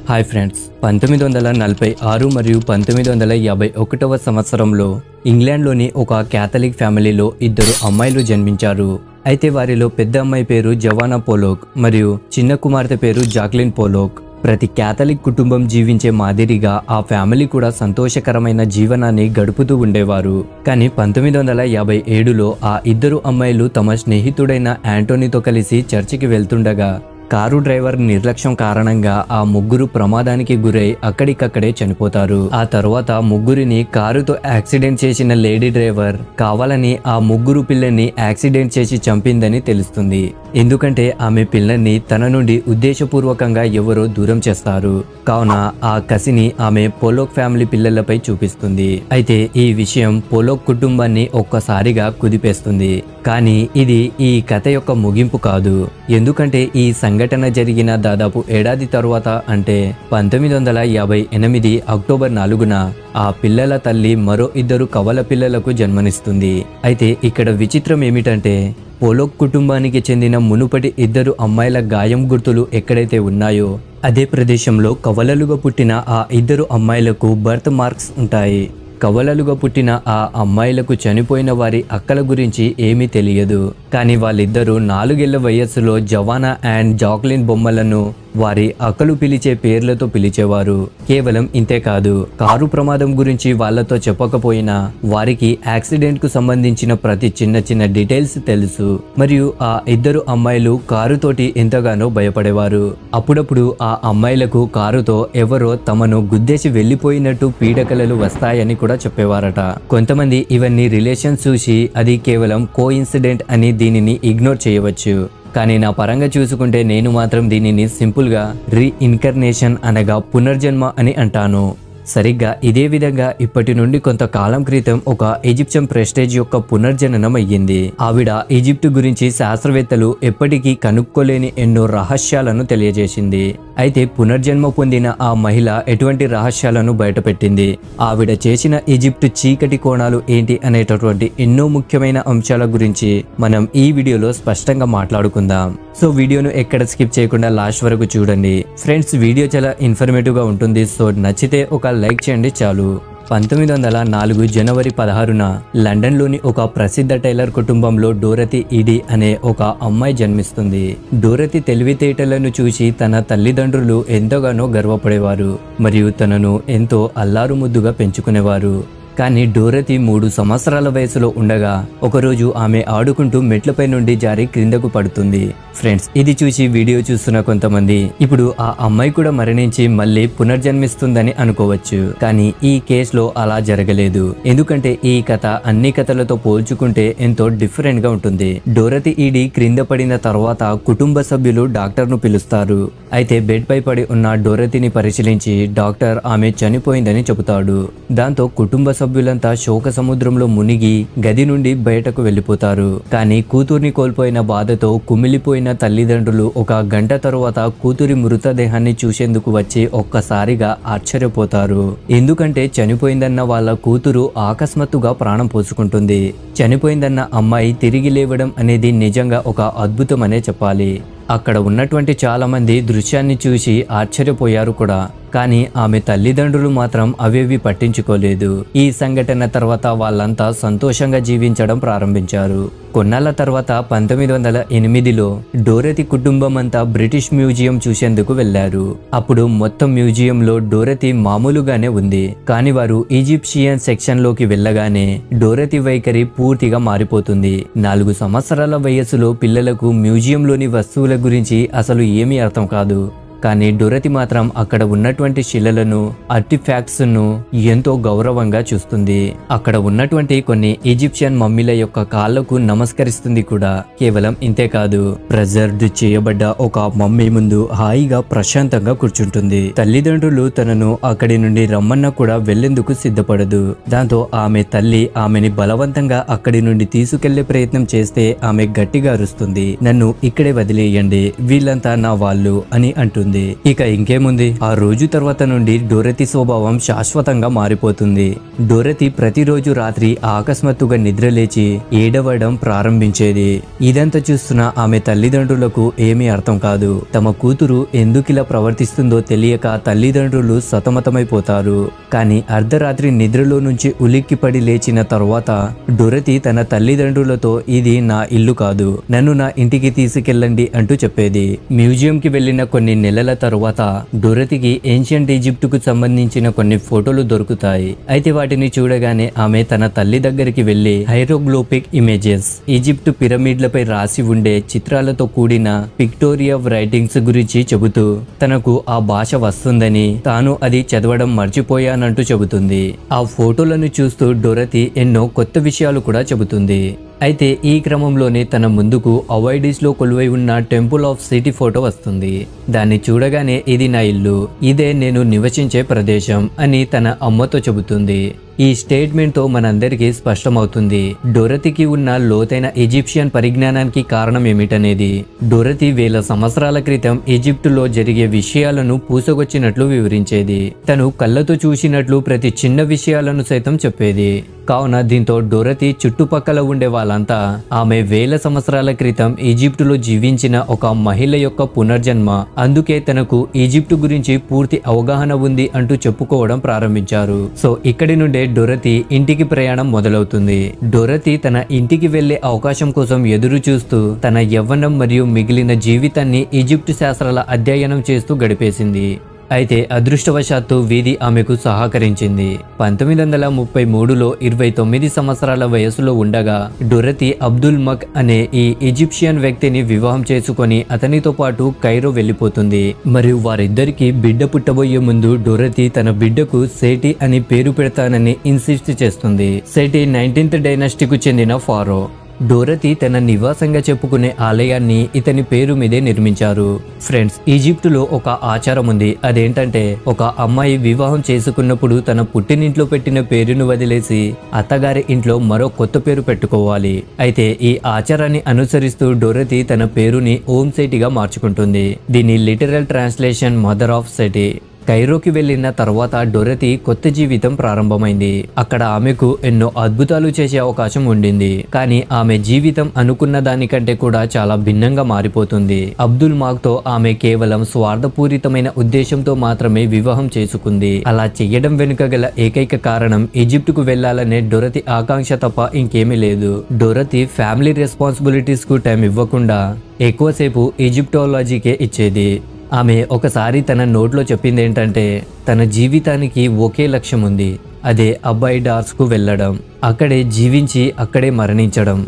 Hi friends, 1946 మరియు 1951వ సంవత్సరంలో ఇంగ్లాండ్లోని ఒక క్యాథలిక్ ఫ్యామిలీలో ఇద్దరు అమ్మాయిలు జన్మించారు. అయితే వారిలో పెద్ద అమ్మాయి పేరు జవానా పోలోక్ మరియు చిన్న కుమార్తె పేరు జాక్లిన్ పోలోక్. ప్రతి క్యాథలిక్ కుటుంబం జీవించే మాదిరిగా ఆ ఫ్యామిలీ కూడా సంతోషకరమైన జీవనాన్ని గడుపుతూ ఉండేవారు. కానీ 1957లో ఆ ఇద్దరు అమ్మాయిలు తమ స్నేహితుడైన యాంటోనీతో కలిసి చర్చికి వెళ్తుండగా కారు డ్రైవర్ నిర్లక్ష్యం కారణంగా ఆ ముగ్గురు ప్రమాదానికి గురై అక్కడికక్కడే చనిపోతారు. ఆ తర్వాత ముగ్గురిని కారుతో యాక్సిడెంట్ చేసిన లేడీ డ్రైవర్ కావాలని ఆ ముగ్గురు పిల్లల్ని యాక్సిడెంట్ చేసి చంపిందని తెలుస్తుంది. ఎందుకంటే ఆమె పిల్లల్ని తన నుండి ఉద్దేశపూర్వకంగా ఎవరో దూరం చేస్తారు. కావున ఆ కసిని ఆమె పోలోక్ ఫ్యామిలీ పిల్లలపై చూపిస్తుంది. అయితే ఈ విషయం పోలోక్ కుటుంబాన్ని ఒక్కసారిగా కుదిపేస్తుంది. కానీ ఇది ఈ కథ యొక్క ముగింపు కాదు. ఎందుకంటే ఈ సంఘటన జరిగిన దాదాపు ఏడాది తరువాత, అంటే 1958 అక్టోబర్ 4న ఆ పిల్లల తల్లి మరో ఇద్దరు కవల పిల్లలకు జన్మనిస్తుంది. అయితే ఇక్కడ విచిత్రం ఏమిటంటే పోలోక్ కుటుంబానికి చెందిన మునుపటి ఇద్దరు అమ్మాయిల గాయం గుర్తులు ఎక్కడైతే ఉన్నాయో అదే ప్రదేశంలో కవలలుగా పుట్టిన ఆ ఇద్దరు అమ్మాయిలకు బర్త్ మార్క్స్ ఉంటాయి. కవలలుగా పుట్టిన ఆ అమ్మాయిలకు చనిపోయిన వారి అక్కల గురించి ఏమీ తెలియదు. కానీ వాళ్ళిద్దరూ 4 ఏళ్ల వయస్సులో జవానా అండ్ జాక్లిన్ బొమ్మలను వారి అక్కలు పిలిచే పేర్లతో పిలిచేవారు. కేవలం ఇంతే కాదు, కారు ప్రమాదం గురించి వాళ్లతో చెప్పకపోయినా వారికి యాక్సిడెంట్ కు సంబంధించిన ప్రతి చిన్న డీటెయిల్స్ తెలుసు. మరియు ఆ ఇద్దరు అమ్మాయిలు కారుతోటి ఎంతగానో భయపడేవారు. అప్పుడప్పుడు ఆ అమ్మాయిలకు కారుతో ఎవరో తమను గుద్దేసి వెళ్లిపోయినట్టు పీడకలలు వస్తాయని కూడా చెప్పేవారట. కొంతమంది ఇవన్నీ రిలేషన్స్ చూసి అది కేవలం కోఇన్సిడెంట్ అని దీనిని ఇగ్నోర్ చేయవచ్చు. కానీ నా పరంగా చూసుకుంటే నేను మాత్రం దీనిని సింపుల్గా రీఇన్కర్నేషన్ అనగా పునర్జన్మ అని అంటాను. సరిగ్గా ఇదే విధంగా ఇప్పటి నుండి కొంతకాలం క్రితం ఒక ఈజిప్షియన్ ప్రెస్టేజ్ యొక్క పునర్జననం అయ్యింది. ఆవిడ ఈజిప్ట్ గురించి శాస్త్రవేత్తలు ఎప్పటికీ కనుక్కోలేని ఎన్నో రహస్యాలను తెలియజేసింది. అయితే పునర్జన్మ పొందిన ఆ మహిళ ఎటువంటి రహస్యాలను బయటపెట్టింది, ఆవిడ చేసిన ఈజిప్ట్ చీకటి కోణాలు ఏంటి అనేటటువంటి ఎన్నో ముఖ్యమైన అంశాల గురించి మనం ఈ వీడియోలో స్పష్టంగా మాట్లాడుకుందాం. సో వీడియోను ఎక్కడ స్కిప్ చేయకుండా లాస్ట్ వరకు చూడండి ఫ్రెండ్స్. వీడియో చాలా ఇన్ఫర్మేటివ్ గా ఉంటుంది. సో నచ్చితే ఒక లైక్ చేయండి చాలు. 1904 జనవరి 16న లండన్లోని ఒక ప్రసిద్ధ టైలర్ కుటుంబంలో డోరతీ ఈడీ అనే ఒక అమ్మాయి జన్మిస్తుంది. డోరతీ తెలివితేటలను చూసి తన తల్లిదండ్రులు ఎంతగానో గర్వపడేవారు మరియు తనను ఎంతో అల్లారు ముద్దుగా పెంచుకునేవారు. కానీ డోరతీ 3 సంవత్సరాల వయసులో ఉండగా ఒకరోజు ఆమె ఆడుకుంటూ మెట్లపై నుండి జారి క్రిందకు పడుతుంది. ఫ్రెండ్స్, ఇది చూసి వీడియో చూస్తున్న కొంతమంది ఇప్పుడు ఆ అమ్మాయి కూడా మరణించి మళ్ళీ పునర్జన్మిస్తుందని అనుకోవచ్చు. కానీ ఈ కేసులో అలా జరగలేదు. ఎందుకంటే ఈ కథ అన్ని కథలతో పోల్చుకుంటే ఎంతో డిఫరెంట్ గా ఉంటుంది. డోరతీ ఈడీ క్రింద పడిన తర్వాత కుటుంబ సభ్యులు డాక్టర్ ను పిలుస్తారు. అయితే బెడ్ పై పడి ఉన్న డోరతీని పరిశీలించి డాక్టర్ ఆమె చనిపోయిందని చెబుతాడు. దాంతో కుటుంబ సభ్యులంతా శోక సముద్రంలో మునిగి గది నుండి బయటకు వెళ్లిపోతారు. కానీ కూతుర్ని కోల్పోయిన బాధతో కుమిలిపోయిన తల్లిదండ్రులు ఒక గంట తరువాత కూతురి మృతదేహాన్ని చూసేందుకు వచ్చి ఒక్కసారిగా ఆశ్చర్యపోతారు. ఎందుకంటే చనిపోయిందన్న వాళ్ళ కూతురు అకస్మాత్తుగా ప్రాణం పోసుకుంటుంది. చనిపోయిందన్న అమ్మాయి తిరిగి లేవడం అనేది నిజంగా ఒక అద్భుతం అనే చెప్పాలి. అక్కడ ఉన్నటువంటి చాలా మంది దృశ్యాన్ని చూసి ఆశ్చర్యపోయారు కూడా. కానీ ఆమె తల్లిదండ్రులు మాత్రం అవేవి పట్టించుకోలేదు. ఈ సంఘటన తర్వాత వాళ్ళంతా సంతోషంగా జీవించడం ప్రారంభించారు. కొన్నాళ్ల తర్వాత 1908లో డోరతీ కుటుంబం అంతా బ్రిటిష్ మ్యూజియం చూసేందుకు వెళ్లారు. అప్పుడు మొత్తం మ్యూజియంలో డోరతీ మామూలుగానే ఉంది. కానీ వారు ఈజిప్షియన్ సెక్షన్ లోకి వెళ్ళగానే డోరతీ వైఖరి పూర్తిగా మారిపోతుంది. 4 సంవత్సరాల వయసులో పిల్లలకు మ్యూజియంలోని వస్తువుల గురించి అసలు ఏమీ అర్థం కాదు. కానీ డోరతీ మాత్రం అక్కడ ఉన్నటువంటి శిలలను, ఆర్టిఫాక్ట్స్ ను ఎంతో గౌరవంగా చూస్తుంది. అక్కడ ఉన్నటువంటి కొన్ని ఈజిప్షియన్ మమ్మీల యొక్క కాళ్లకు నమస్కరిస్తుంది కూడా. కేవలం ఇంతే కాదు, ప్రిజర్వ్డ్ చేయబడ్డ ఒక మమ్మీ ముందు హాయిగా ప్రశాంతంగా కూర్చుంటుంది. తల్లిదండ్రులు తనను అక్కడి నుండి రమ్మన్నా కూడా వెళ్లేందుకు సిద్ధపడదు. దాంతో ఆమె తల్లి ఆమెని బలవంతంగా అక్కడి నుండి తీసుకెళ్లే ప్రయత్నం చేస్తే ఆమె గట్టిగా అరుస్తుంది, నన్ను ఇక్కడే వదిలేయండి, వీళ్ళంతా నా వాళ్ళు అని అంటుంది. ఉంటుంది. ఇక ఇంకేముంది, ఆ రోజు తర్వాత నుండి డోరతి స్వభావం శాశ్వతంగా మారిపోతుంది. డోరతి ప్రతిరోజు రాత్రి అకస్మాత్తుగా నిద్రలేచి ఏడవడం ప్రారంభించేది. ఇదంతా చూస్తున్న ఆమె తల్లిదండ్రులకు ఏమీ అర్థం కాదు. తమ కూతురు ఎందుకిలా ప్రవర్తిస్తుందో తెలియక తల్లిదండ్రులు సతమతమైపోతారు. కానీ అర్ధరాత్రి నిద్రలో నుంచి ఉలిక్కిపడి లేచిన తర్వాత డోరతి తన తల్లిదండ్రులతో ఇది నా ఇల్లు కాదు, నన్ను నా ఇంటికి తీసుకెళ్ళండి అంటూ చెప్పేది. మ్యూజియంకి వెళ్లిన కొన్ని నెలల తరువాత డోరతికి ఏన్షియంట్ ఈజిప్టుకు సంబంధించిన కొన్ని ఫోటోలు దొరుకుతాయి. అయితే వాటిని చూడగానే ఆమె తన తల్లి దగ్గరికి వెళ్లి హైరోగ్లోపిక్ ఇమేజెస్, ఈజిప్టు పిరమిడ్లపై రాసి ఉండే చిత్రాలతో కూడిన పిక్టోరియల్ రైటింగ్స్ గురించి చెబుతూ తనకు ఆ భాష వస్తుందని, తాను అది చదవడం మర్చిపోయానంటూ చెబుతుంది. ఆ ఫోటోలను చూస్తూ డోరతి ఎన్నో కొత్త విషయాలు కూడా చెబుతుంది. అయితే ఈ క్రమంలోనే తన ముందుకు అవైడిస్ లో కొలువై ఉన్న టెంపుల్ ఆఫ్ సిటీ ఫోటో వస్తుంది. దాన్ని చూడగానే ఇది నా ఇల్లు, ఇదే నేను నివసించే ప్రదేశం అని తన అమ్మతో చెబుతుంది. ఈ స్టేట్మెంట్ తో మనందరికీ స్పష్టమవుతుంది డోరతికి ఉన్న లోతైన ఈజిప్షియన్ పరిజ్ఞానానికి కారణం ఏమిటనేది. డోరతి వేల సంవత్సరాల క్రితం ఈజిప్టులో జరిగే విషయాలను పూసగొచ్చినట్లు వివరించేది. తను కళ్ళతో చూసినట్లు ప్రతి చిన్న విషయాలను సైతం చెప్పేది. కావున దీంతో డోరతి చుట్టుపక్కల ఉండే వాళ్ళంతా ఆమె వేల సంవత్సరాల క్రితం ఈజిప్టులో జీవించిన ఒక మహిళ యొక్క పునర్జన్మ, అందుకే తనకు ఈజిప్టు గురించి పూర్తి అవగాహన ఉంది అంటూ చెప్పుకోవడం ప్రారంభించారు. సో ఇక్కడి నుండే డోరతి ఇంటికి ప్రయాణం మొదలవుతుంది. డోరతి తన ఇంటికి వెళ్లే అవకాశం కోసం ఎదురు చూస్తూ తన యవ్వనం మరియు మిగిలిన జీవితాన్ని ఈజిప్టు శాస్త్రాల అధ్యయనం చేస్తూ గడిపేసింది. అయితే అదృష్టవశాత్తు వీధి ఆమెకు సహకరించింది. 1933లో 29 సంవత్సరాల వయసులో ఉండగా డోరతి అబ్దుల్ మక్ అనే ఈ ఈజిప్షియన్ వ్యక్తిని వివాహం చేసుకొని అతనితో పాటు కైరో వెళ్లిపోతుంది. మరియు వారిద్దరికి బిడ్డ పుట్టబోయే ముందు డోరతి తన బిడ్డకు సేటి అని పేరు పెడతానని ఇన్సిస్ట్ చేస్తుంది. సేటి 19th డైనాస్టీకు చెందిన ఫారో. డోరతి తన నివాసంగా చెప్పుకునే ఆలయాన్ని ఇతని పేరు మీదే నిర్మించారు. ఫ్రెండ్స్, ఈజిప్టులో ఒక ఆచారం ఉంది. అదేంటంటే ఒక అమ్మాయి వివాహం చేసుకున్నప్పుడు తన పుట్టినింట్లో పెట్టిన పేరును వదిలేసి అత్తగారి ఇంట్లో మరో కొత్త పేరు పెట్టుకోవాలి. అయితే ఈ ఆచారాన్ని అనుసరిస్తూ డోరతి తన పేరుని ఓం సేటిగా మార్చుకుంటుంది. దీని literal translation mother of Sety. కైరోకి వెళ్లిన తర్వాత డోరతి కొత్త జీవితం ప్రారంభమైంది. అక్కడ ఆమెకు ఎన్నో అద్భుతాలు చేసే అవకాశం ఉండింది. కానీ ఆమె జీవితం అనుకున్న దానికంటే కూడా చాలా భిన్నంగా మారిపోతుంది. అబ్దుల్ మాక్ తో ఆమె కేవలం స్వార్థపూరితమైన ఉద్దేశంతో మాత్రమే వివాహం చేసుకుంది. అలా చెయ్యడం వెనుక గల ఏకైక కారణం ఈజిప్టుకు వెళ్లాలనే డోరతి ఆకాంక్ష తప్ప ఇంకేమీ లేదు. డోరతి ఫ్యామిలీ రెస్పాన్సిబిలిటీస్ కు టైం ఇవ్వకుండా ఎక్కువసేపు ఈజిప్టాలజీకే ఇచ్చేది. ఆమె ఒకసారి తన నోట్లో చెప్పింది ఏంటంటే తన జీవితానికి ఒకే లక్ష్యం ఉంది, అదే అబైడార్స్ కు వెళ్ళడం, అక్కడే జీవించి అక్కడే మరణించడం.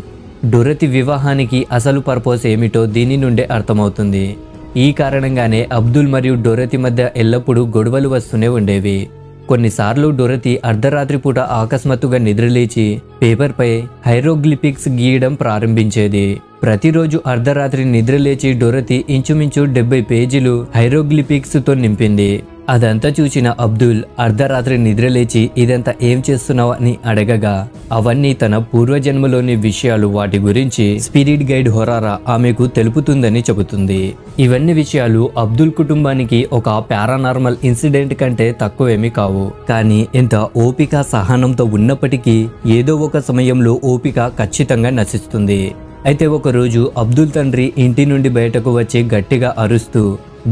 డోరతి వివాహానికి అసలు పర్పస్ ఏమిటో దీని నుండే అర్థమవుతుంది. ఈ కారణంగానే అబ్దుల్ మరియు డోరతి మధ్య ఎల్లప్పుడూ గొడవలు వస్తూనే ఉండేవి. కొన్నిసార్లు డోరతి అర్ధరాత్రి పూట అకస్మాత్తుగా నిద్రలేచి పేపర్పై హైరోగ్లిపిక్స్ గీయడం ప్రారంభించేది. ప్రతిరోజు అర్ధరాత్రి నిద్రలేచి డోరతి ఇంచుమించు 70 పేజీలు హైరోగ్లిపిక్స్ తో నింపింది. అదంతా చూసిన అబ్దుల్ అర్ధరాత్రి నిద్రలేచి ఇదంతా ఏం చేస్తున్నావు అని అడగగా అవన్నీ తన పూర్వజన్మలోని విషయాలు, వాటి గురించి స్పిరిట్ గైడ్ హొరారా ఆమెకు తెలుపుతుందని చెబుతుంది. ఇవన్నీ విషయాలు అబ్దుల్ కుటుంబానికి ఒక పారానార్మల్ ఇన్సిడెంట్ కంటే తక్కువేమీ కావు. కానీ ఎంత ఓపిక సహనంతో ఉన్నప్పటికీ ఏదో ఒక సమయంలో ఓపిక ఖచ్చితంగా నశిస్తుంది. అయితే ఒకరోజు అబ్దుల్ తండ్రి ఇంటి నుండి బయటకు వచ్చి గట్టిగా అరుస్తూ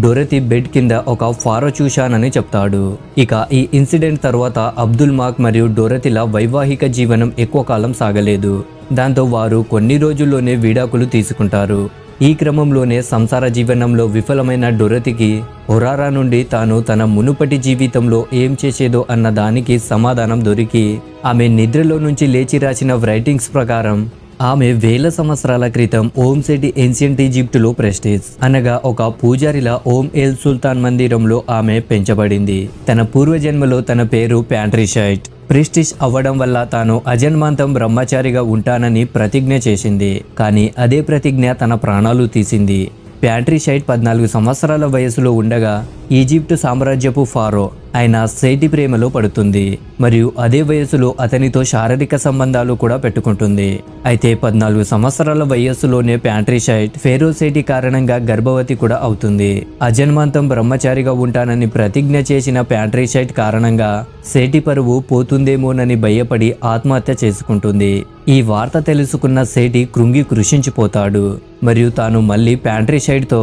డోరతి బెడ్ కింద ఒక ఫారో చూశానని చెప్తాడు. ఇక ఈ ఇన్సిడెంట్ తర్వాత అబ్దుల్ మాక్ మరియు డోరతిల వైవాహిక జీవనం ఎక్కువ కాలం సాగలేదు. దాంతో వారు కొన్ని రోజుల్లోనే విడాకులు తీసుకుంటారు. ఈ క్రమంలోనే సంసార జీవనంలో విఫలమైన డోరతికి హొరారా నుండి తాను తన మునుపటి జీవితంలో ఏం చేసేదో అన్న దానికి సమాధానం దొరికి ఆమె నిద్రలో నుంచి లేచి రాసిన రైటింగ్స్ ప్రకారం ఆమె వేల సంవత్సరాల క్రితం ఓం సెటి ఏన్షియంట్ ఈజిప్టులో ప్రెస్టీజ్ అనగా ఒక పూజారిలా ఓం ఎల్ సుల్తాన్ మందిరంలో ఆమె పెంచబడింది. తన పూర్వజన్మలో తన పేరు ప్యాంట్రిషైట్. ప్రెస్టీజ్ అవ్వడం వల్ల తాను అజన్మాంతం బ్రహ్మచారిగా ఉంటానని ప్రతిజ్ఞ చేసింది. కానీ అదే ప్రతిజ్ఞ తన ప్రాణాలు తీసింది. ప్యాంట్రిషైట్ 14 సంవత్సరాల వయసులో ఉండగా ఈజిప్ట్ సామ్రాజ్యపు ఫారో ఆయన సేటి ప్రేమలో పడుతుంది మరియు అదే వయసులో అతనితో శారీరక సంబంధాలు కూడా పెట్టుకుంటుంది. అయితే 14 సంవత్సరాల వయస్సులోనే ప్యాంట్రిషైట్ ఫేరో సేటి కారణంగా గర్భవతి కూడా అవుతుంది. అజన్మాంతం బ్రహ్మచారిగా ఉంటానని ప్రతిజ్ఞ చేసిన ప్యాంట్రిషైట్ కారణంగా సేటి పరువు పోతుందేమోనని భయపడి ఆత్మహత్య చేసుకుంటుంది. ఈ వార్త తెలుసుకున్న సేటి కృంగి కృషించిపోతాడు మరియు తాను మళ్ళీ ప్యాంట్రిషైట్తో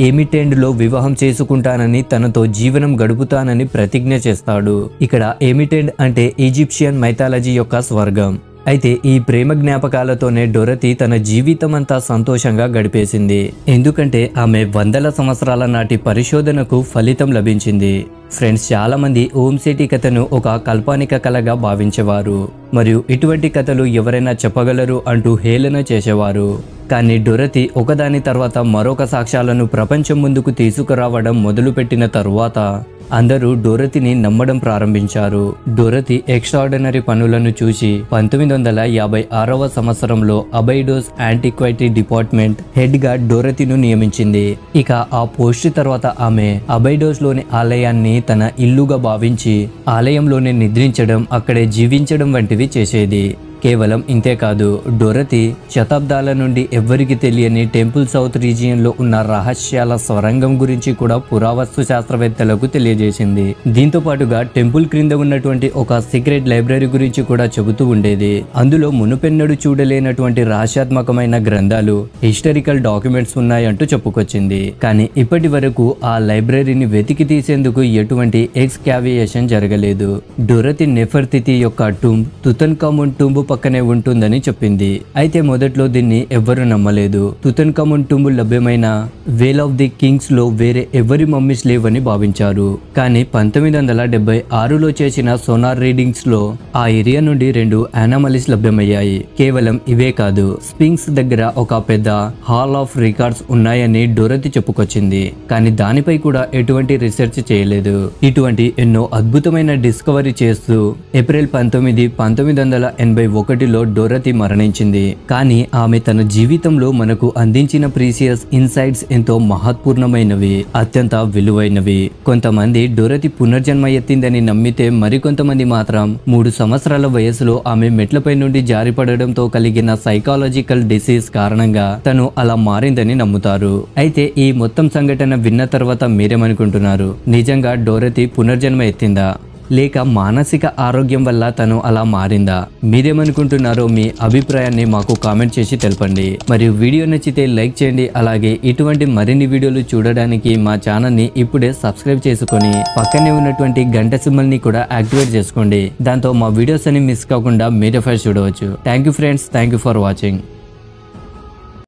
ఎమిటెండ్లో వివాహం చేసుకుంటానని తనతో జీవనం గడుపుతానని ప్రతిజ్ఞ చేస్తాడు. ఇక్కడ ఎమిటెండ్ అంటే ఈజిప్షియన్ మైథాలజీ యొక్క స్వర్గం. అయితే ఈ ప్రేమ జ్ఞాపకాలతోనే డొరతీ తన జీవితమంతా సంతోషంగా గడిపేసింది. ఎందుకంటే ఆమె వందల సంవత్సరాల నాటి పరిశోధనకు ఫలితం లభించింది. ఫ్రెండ్స్, చాలా మంది ఓం సేటి కథను ఒక కాల్పనిక కళగా భావించేవారు మరియు ఇటువంటి కథలు ఎవరైనా చెప్పగలరు అంటూ హేళన చేసేవారు. కానీ డొరతీ ఒకదాని తర్వాత మరొక సాక్ష్యాలను ప్రపంచం ముందుకు తీసుకురావడం మొదలుపెట్టిన తరువాత అందరూ డొరతీని నమ్మడం ప్రారంభించారు. డొరతీ ఎక్స్ట్రాఆర్డినరీ పనులను చూసి 1956వ సంవత్సరంలో అబైడోస్ యాంటిక్వైటీ డిపార్ట్మెంట్ హెడ్ గా డొరతీను నియమించింది. ఇక ఆ పోస్ట్ తర్వాత ఆమె అబైడోస్ లోని ఆలయాన్ని తన ఇల్లుగా భావించి ఆలయంలోనే నిద్రించడం, అక్కడే జీవించడం వంటివి చేసేది. కేవలం ఇంతే కాదు, డొరతీ శతాబ్దాల నుండి ఎవ్వరికి తెలియని టెంపుల్ సౌత్ రీజియన్ లో ఉన్న రహస్యాల స్వరంగం గురించి కూడా పురావస్తు శాస్త్రవేత్తలకు తెలియజేసింది. దీంతో పాటుగా టెంపుల్ క్రింద ఉన్నటువంటి ఒక సీక్రెట్ లైబ్రరీ గురించి కూడా చెబుతూ ఉండేది. అందులో మునుపెన్నడు చూడలేనటువంటి రహస్యాత్మకమైన గ్రంథాలు, హిస్టారికల్ డాక్యుమెంట్స్ ఉన్నాయంటూ చెప్పుకొచ్చింది. కానీ ఇప్పటి వరకు ఆ లైబ్రరీని వెతికి తీసేందుకు ఎటువంటి ఎక్స్కావియేషన్ జరగలేదు. డొరతీ నెఫర్తితి యొక్క టూంబ్ తుతన్ఖామున్ టూంబ్ పక్కనే ఉంటుందని చెప్పింది. అయితే మొదట్లో దీన్ని ఎవ్వరూ నమ్మలేదు. తుతన్ఖామున్ టూంబ్ లభ్యమైన వేల్ ఆఫ్ ది కింగ్స్ లో వేరే ఎవరి మమ్మీస్ లేవని భావించారు. కానీ 1976లో చేసిన సోనార్ రీడింగ్స్ లో ఆ ఏరియా నుండి 2 అనామలీస్ లభ్యమయ్యాయి. కేవలం ఇవే కాదు, స్పింక్స్ దగ్గర ఒక పెద్ద హాల్ ఆఫ్ రికార్డ్స్ ఉన్నాయని డొరతీ చెప్పుకొచ్చింది. కానీ దానిపై కూడా ఎటువంటి రీసెర్చ్ చేయలేదు. ఇటువంటి ఎన్నో అద్భుతమైన డిస్కవరీ చేస్తూ ఏప్రిల్ 19, 1981లో డొరతీ మరణించింది. కానీ ఆమె తన జీవితంలో మనకు అందించిన ప్రీసియస్ ఇన్సైట్స్ ఎంతో మహత్పూర్ణమైనవి, అత్యంత విలువైనవి. కొంతమంది డొరతీ పునర్జన్మ ఎత్తిందని నమ్మితే, మరికొంతమంది మాత్రం 3 సంవత్సరాల వయసులో ఆమె మెట్లపై నుండి జారిపడడంతో కలిగిన సైకాలజికల్ డిసీజ్ కారణంగా తను అలా మారిందని నమ్ముతారు. అయితే ఈ మొత్తం సంఘటన విన్న తర్వాత మీరేమనుకుంటున్నారు? నిజంగా డొరతీ పునర్జన్మ ఎత్తిందా, లేక మానసిక ఆరోగ్యం వల్ల తను అలా మారిందా? మీరేమనుకుంటున్నారో మీ అభిప్రాయాన్ని మాకు కామెంట్ చేసి తెలపండి. మరియు వీడియో నచ్చితే లైక్ చేయండి. అలాగే ఇటువంటి మరిన్ని వీడియోలు చూడడానికి మా ఛానల్ని ఇప్పుడే సబ్స్క్రైబ్ చేసుకొని పక్కనే ఉన్నటువంటి గంట సింబల్ని కూడా యాక్టివేట్ చేసుకోండి. దాంతో మా వీడియోస్ అన్ని మిస్ కాకుండా మీరే ఫస్ట్ చూడవచ్చు. Thank you friends, thank you for watching.